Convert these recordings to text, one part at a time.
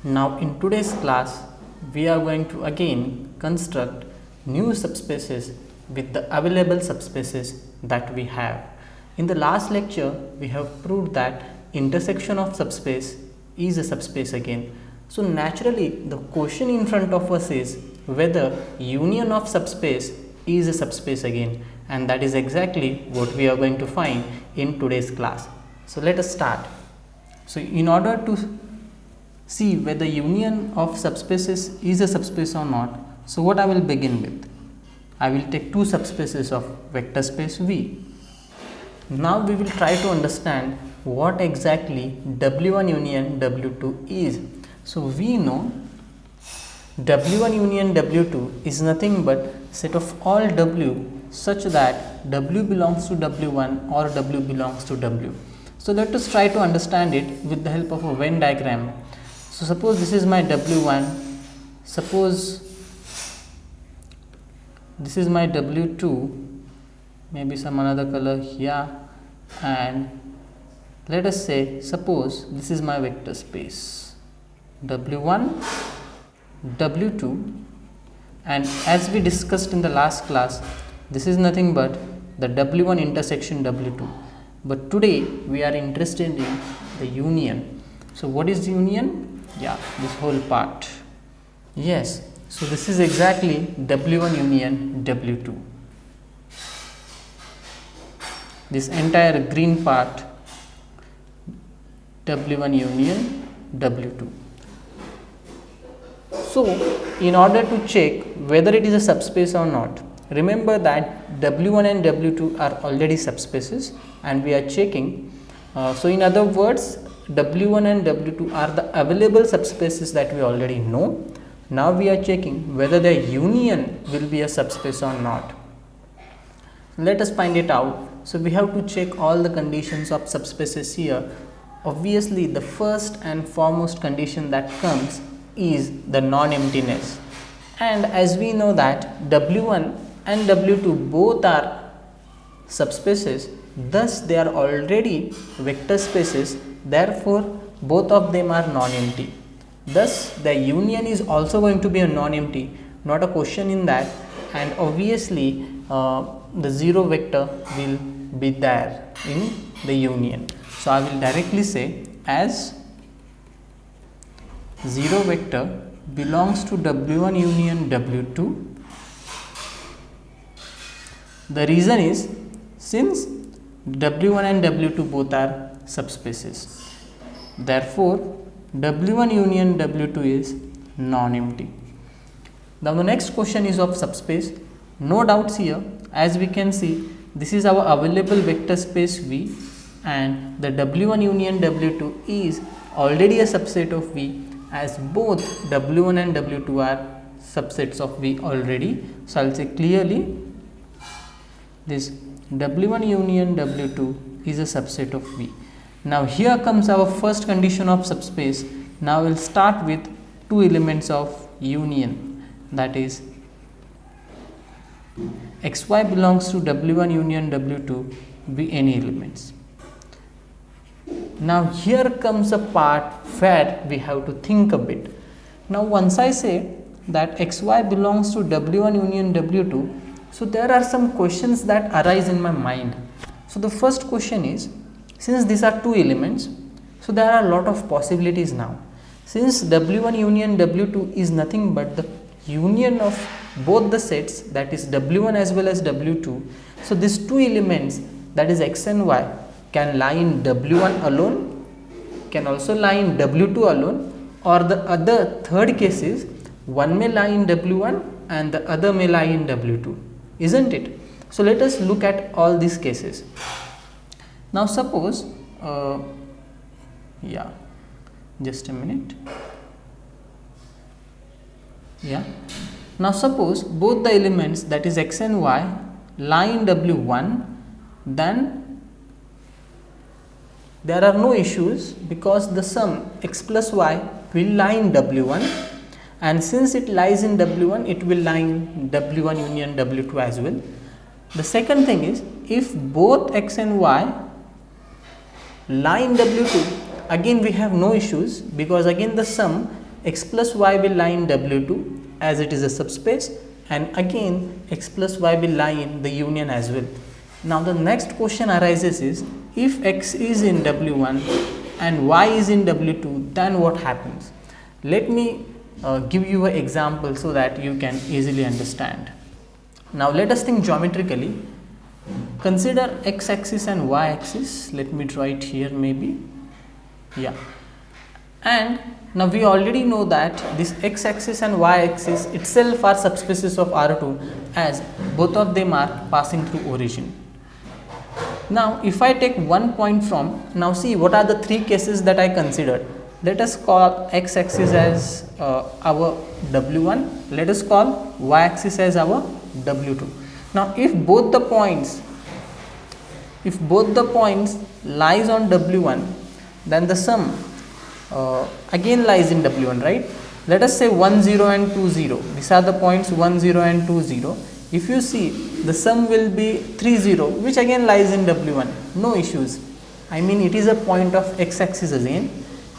Now in today's class we are going to again construct new subspaces with the available subspaces that we have. In the last lecture we have proved that intersection of subspace is a subspace again. So naturally the question in front of us is whether union of subspace is a subspace again, and that is exactly what we are going to find in today's class. So let us start. So in order to see whether union of subspaces is a subspace or not, so what I will begin with, I will take two subspaces of vector space V. Now we will try to understand what exactly W1 union W2 is. So we know W1 union W2 is nothing but set of all W such that W belongs to W1 or W belongs to W. So let us try to understand it with the help of a Venn diagram. So suppose this is my W1, suppose this is my W2, maybe some another color here, and let us say suppose this is my vector space W1, W2, and as we discussed in the last class, this is nothing but the W1 intersection W2, but today we are interested in the union. So what is the union? Yeah, this whole part. Yes, so this is exactly W1 union W2. This entire green part W1 union W2. So in order to check whether it is a subspace or not, remember that W1 and W2 are already subspaces and we are checking. So in other words, W1 and W2 are the available subspaces that we already know. Now we are checking whether their union will be a subspace or not. Let us find it out. So we have to check all the conditions of subspaces here. Obviously the first and foremost condition that comes is the non-emptiness, and as we know that W1 and W2 both are subspaces, thus they are already vector spaces, therefore both of them are non-empty. Thus the union is also going to be a non-empty, not a question in that, and obviously the zero vector will be there in the union. So I will directly say as zero vector belongs to W1 union W2. The reason is since W1 and W2 both are subspaces, therefore W1 union W2 is non-empty. Now the next question is of subspace. No doubts here, as we can see this is our available vector space V, and the W1 union W2 is already a subset of V, as both W1 and W2 are subsets of V already. So I will say clearly this W1 union W2 is a subset of V. Now here comes our first condition of subspace. Now we will start with two elements of union, that is xy belongs to W1 union W2 be any elements. Now here comes a part where we have to think a bit. Now once I say that xy belongs to W1 union W2, so there are some questions that arise in my mind. So the first question is, since these are two elements, so there are a lot of possibilities now. Since W1 union W2 is nothing but the union of both the sets, that is W1 as well as W2, so these two elements, that is x and y, can lie in W1 alone, can also lie in W2 alone, or the other third case is one may lie in W1 and the other may lie in W2, isn't it? So let us look at all these cases. Now suppose yeah, just a minute. Yeah, now suppose both the elements, that is x and y, lie in W1, then there are no issues because the sum x plus y will lie in W1, and since it lies in W1, it will lie in W1 union W2 as well. The second thing is, if both x and y lie in W2, again we have no issues because again the sum x plus y will lie in W2 as it is a subspace, and again x plus y will lie in the union as well. Now the next question arises is, if x is in W1 and y is in W2, then what happens? Let me give you an example so that you can easily understand. Now let us think geometrically. Consider x axis and y axis. Let me draw it here maybe. Yeah. And now we already know that this x axis and y axis itself are subspaces of R2, as both of them are passing through origin. Now if I take one point from, now see what are the three cases that I considered. Let us call x axis as our W1, let us call y axis as our W2. Now if both the points lies on W1, then the sum again lies in W1, right? Let us say 1 0 and 2 0. These are the points 1 0 and 2 0. If you see, the sum will be 3 0, which again lies in W1. No issues. I mean, it is a point of x axis again.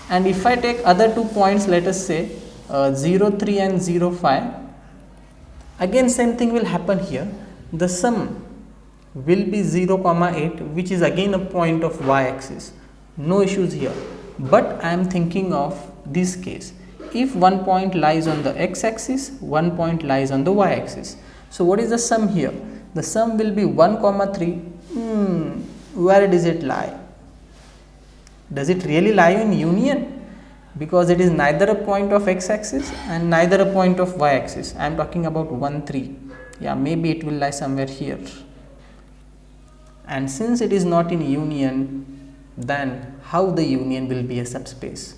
And if I take other 2 points, let us say 0 3 and 0 5, again same thing will happen here. The sum will be 0 8, which is again a point of y axis. No issues here. But I am thinking of this case. If one point lies on the x axis, one point lies on the y axis. So what is the sum here? The sum will be 1 3. Where does it lie? Does it really lie in union? Because it is neither a point of x axis and neither a point of y axis. I am talking about 1 3. Yeah, maybe it will lie somewhere here. And since it is not in union, then how the union will be a subspace?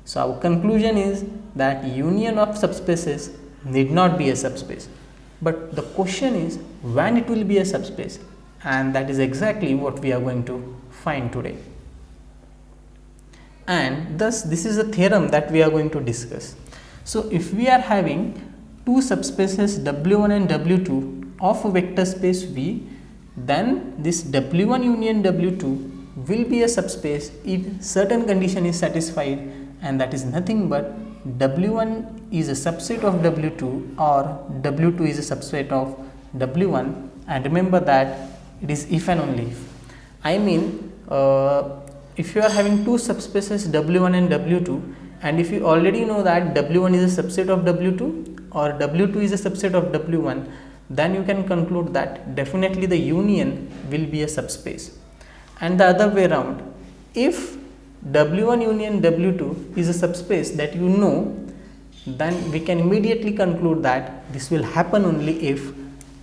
So our conclusion is that union of subspaces need not be a subspace. But the question is when it will be a subspace, and that is exactly what we are going to find today. And thus this is a theorem that we are going to discuss. So if we are having two subspaces W1 and W2 of a vector space V, then this W1 union W2 will be a subspace if certain condition is satisfied, and that is nothing but W1 is a subset of W2 or W2 is a subset of W1. And remember that it is if and only if. I mean, if you are having two subspaces W1 and W2, and if you already know that W1 is a subset of W2 or W2 is a subset of W1, then you can conclude that definitely the union will be a subspace. And the other way around, if W1 union W2 is a subspace that you know, then we can immediately conclude that this will happen only if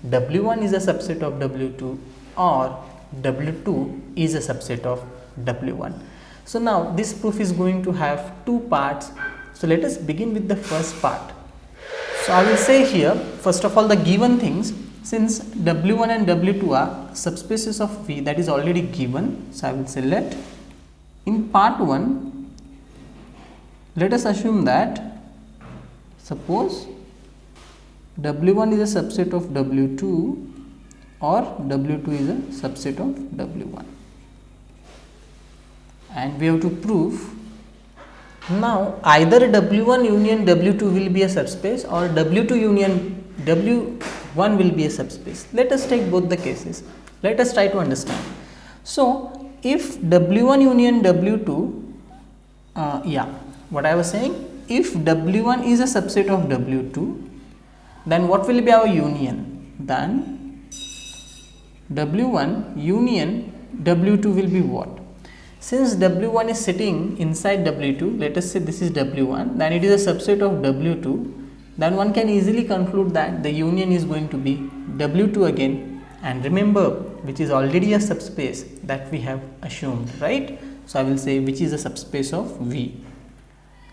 W1 is a subset of W2 or W2 is a subset of W1. So now this proof is going to have two parts. So let us begin with the first part. So I will say here, first of all, the given things, since W1 and W2 are subspaces of V, that is already given. So I will say let in part 1, let us assume that suppose W1 is a subset of W2 or W2 is a subset of W1, and we have to prove. Now either W1 union W2 will be a subspace or W2 union W1 will be a subspace. Let us take both the cases. Let us try to understand. So if W1 union W2, what I was saying, if W1 is a subset of W2, then what will be our union? Then W1 union W2 will be what? Since W1 is sitting inside W2, let us say this is W1, then it is a subset of W2, then one can easily conclude that the union is going to be W2 again, and remember, which is already a subspace that we have assumed, right? So I will say which is a subspace of V.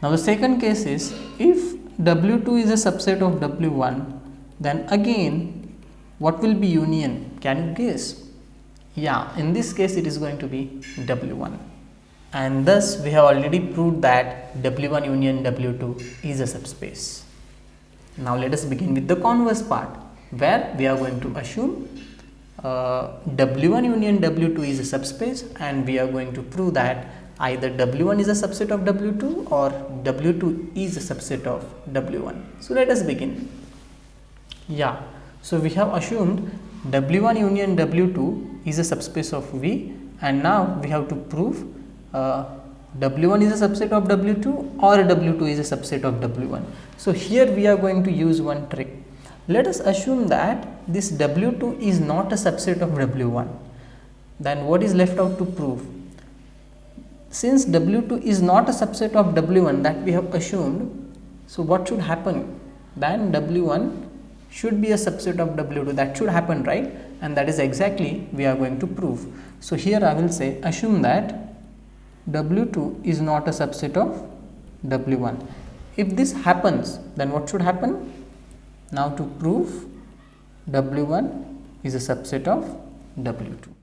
Now the second case is, if W2 is a subset of W1, then again what will be union? Can you guess? Yeah, in this case it is going to be W1, and thus we have already proved that W1 union W2 is a subspace. Now let us begin with the converse part, where we are going to assume W1 union W2 is a subspace, and we are going to prove that either W1 is a subset of W2 or W2 is a subset of W1. So let us begin. Yeah, so we have assumed W1 union W2 is a subspace of V, and now we have to prove W1 is a subset of W2 or W2 is a subset of W1. So here we are going to use one trick. Let us assume that this W2 is not a subset of W1. Then what is left out to prove? Since W2 is not a subset of W1 that we have assumed, so what should happen? Then W1 should be a subset of W2. That should happen, right? And that is exactly we are going to prove. So here I will say assume that W2 is not a subset of W1. If this happens, then what should happen? Now to prove W1 is a subset of W2.